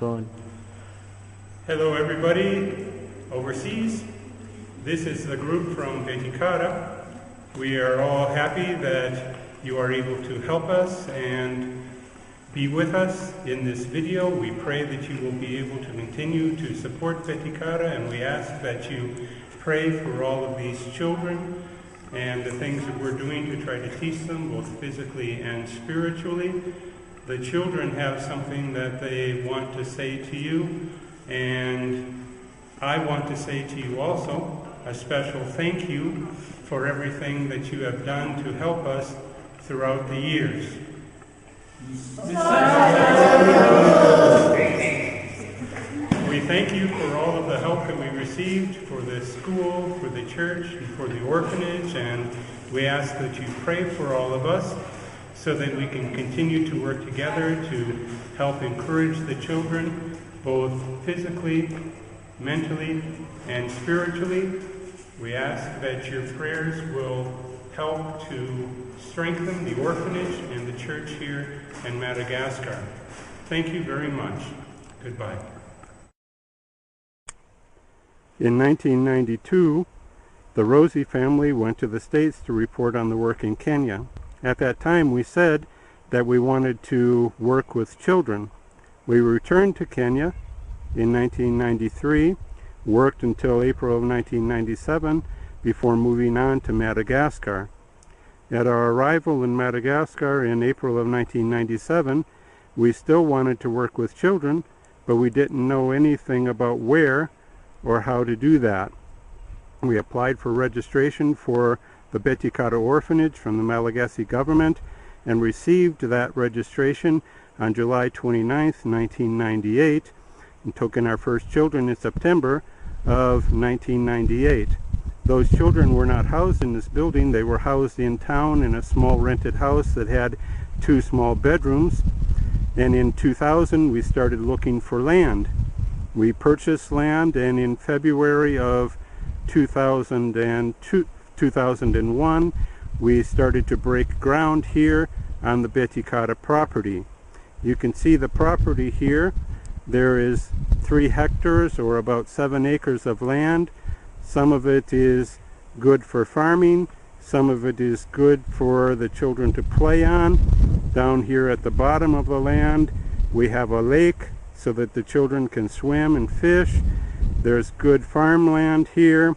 God. Hello everybody overseas. This is the group from Betikara. We are all happy that you are able to help us and be with us in this video. We pray that you will be able to continue to support Betikara, and we ask that you pray for all of these children and the things that we're doing to try to teach them both physically and spiritually. The children have something that they want to say to you, and I want to say to you also a special thank you for everything that you have done to help us throughout the years. We thank you for all of the help that we received for the school, for the church, and for the orphanage, and we ask that you pray for all of us so that we can continue to work together to help encourage the children both physically, mentally, and spiritually. We ask that your prayers will help to strengthen the orphanage and the church here in Madagascar. Thank you very much. Goodbye. In 1992, the Rosie family went to the States to report on the work in Kenya. At that time, we said that we wanted to work with children. We returned to Kenya in 1993, worked until April of 1997 before moving on to Madagascar. At our arrival in Madagascar in April of 1997, we still wanted to work with children, but we didn't know anything about where or how to do that. We applied for registration for the Betikara Orphanage from the Malagasy government and received that registration on July 29th, 1998, and took in our first children in September of 1998. Those children were not housed in this building. They were housed in town in a small rented house that had 2 small bedrooms. And in 2000, we started looking for land. We purchased land, and in February of 2001, we started to break ground here on the Betikara property. You can see the property here. There is 3 hectares or about 7 acres of land. Some of it is good for farming. Some of it is good for the children to play on. Down here at the bottom of the land, we have a lake so that the children can swim and fish. There's good farmland here.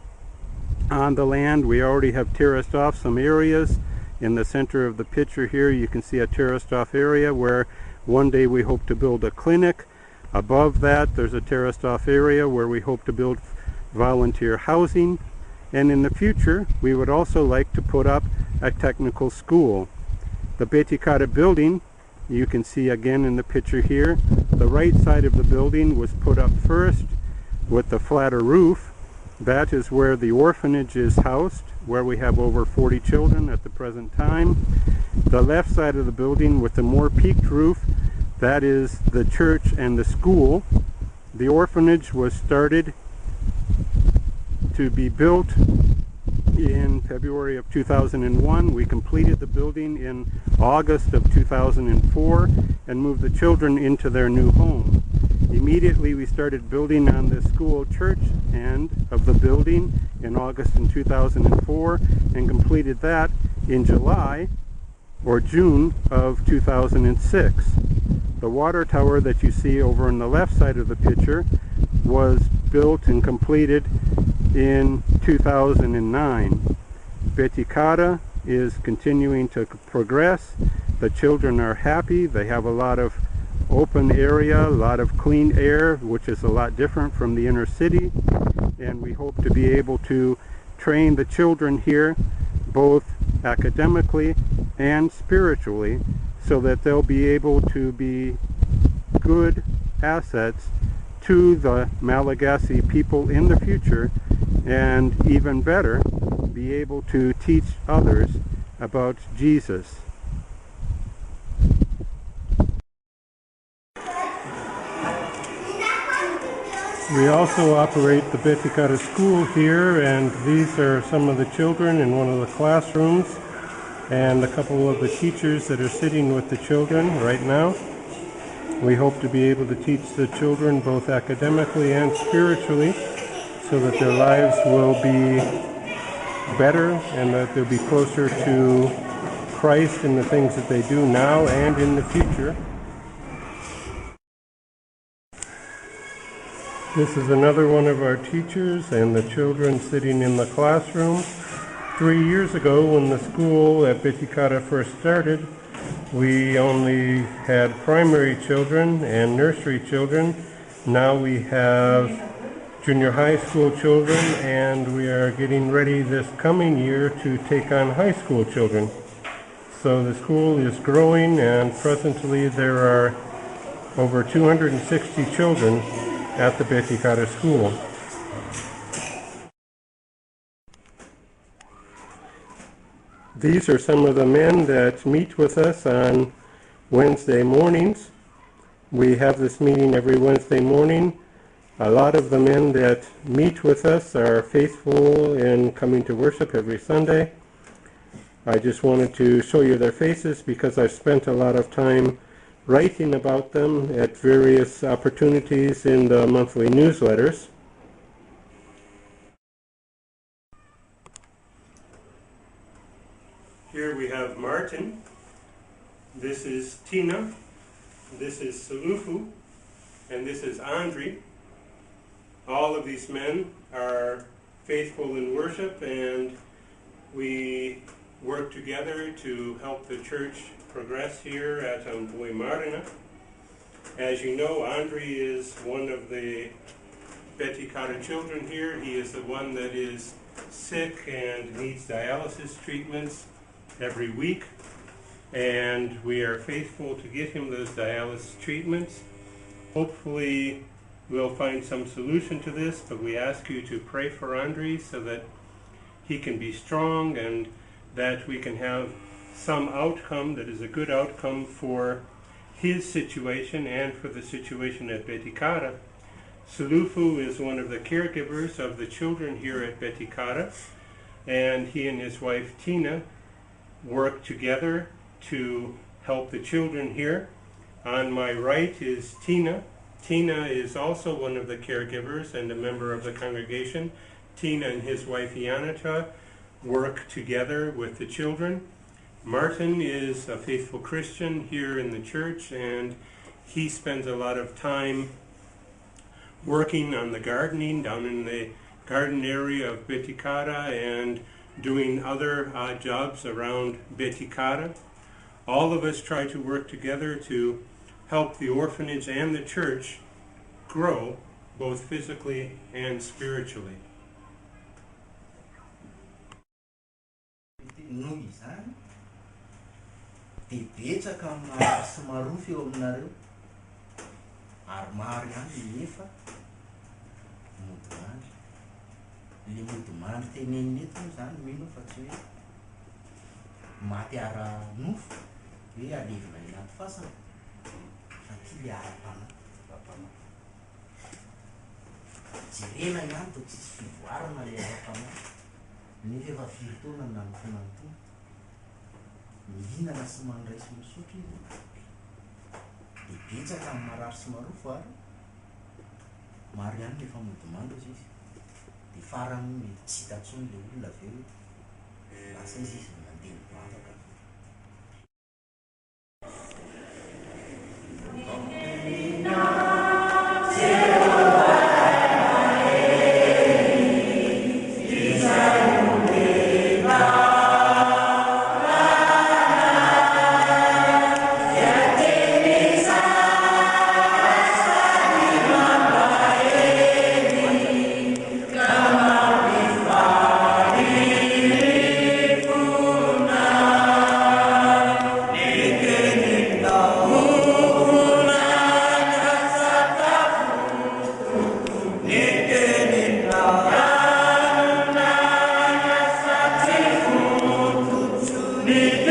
On the land, we already have terraced off some areas. In the center of the picture here, you can see a terraced off area where one day we hope to build a clinic. Above that, there's a terraced off area where we hope to build volunteer housing. And in the future, we would also like to put up a technical school. The Betikara building, you can see again in the picture here, the right side of the building was put up first with the flatter roof. That is where the orphanage is housed, where we have over 40 children at the present time. The left side of the building with the more peaked roof, that is the church and the school. The orphanage was started to be built in February of 2001. We completed the building in August of 2004 and moved the children into their new home. Immediately we started building on the school church end of the building in August in 2004 and completed that in July or June of 2006. The water tower that you see over on the left side of the picture was built and completed in 2009. Betikara is continuing to progress. The children are happy. They have a lot of open area, a lot of clean air, which is a lot different from the inner city. And we hope to be able to train the children here both academically and spiritually so that they'll be able to be good assets to the Malagasy people in the future, and even better, be able to teach others about Jesus. We also operate the Betikara school here, and these are some of the children in one of the classrooms and a couple of the teachers that are sitting with the children right now. We hope to be able to teach the children both academically and spiritually so that their lives will be better and that they'll be closer to Christ in the things that they do now and in the future. This is another one of our teachers and the children sitting in the classroom. 3 years ago, when the school at Betikara first started, we only had primary children and nursery children. Now we have junior high school children, and we are getting ready this coming year to take on high school children. So the school is growing, and presently there are over 260 children at the Betikara school. These are some of the men that meet with us on Wednesday mornings. We have this meeting every Wednesday morning. A lot of the men that meet with us are faithful in coming to worship every Sunday. I just wanted to show you their faces because I've spent a lot of time writing about them at various opportunities in the monthly newsletters. Here we have Martin. This is Tina. This is Salufu. And this is Andre. All of these men are faithful in worship, and we work together to help the church progress here at Boy Marina. As you know, Andre is one of the Betikara children here. He is the one that is sick and needs dialysis treatments every week, and we are faithful to get him those dialysis treatments. Hopefully we'll find some solution to this, but we ask you to pray for Andre so that he can be strong and that we can have some outcome that is a good outcome for his situation and for the situation at Betikara. Salufu is one of the caregivers of the children here at Betikara, and he and his wife Tina work together to help the children here. On my right is Tina. Tina is also one of the caregivers and a member of the congregation. Tina and his wife Yanata work together with the children. Martin is a faithful Christian here in the church, and he spends a lot of time working on the gardening down in the garden area of Betikara and doing other jobs around Betikara. All of us try to work together to help the orphanage and the church grow, both physically and spiritually. Dia betsaka maro sy marofo eo aminareo ary maro ihany efa modimandry. Le modimandry tenenina eto moa zany mino fa tsy hoe maty ara-nofo hoe alevina anaty fasana fa ty le ara-panahy. Jerena ihany to tsisy fivoarana le ara-panahy nefa efa firy taona nanofonanotony. Mihinana sy mandray sy misotro izy. Dia betsaka amin'ny marary sy marofo ary maro ihany rehefa modimandry izy. Dia farany mety tsy hita intsony le olona aveo lasa izy mandeha mivantaka. Me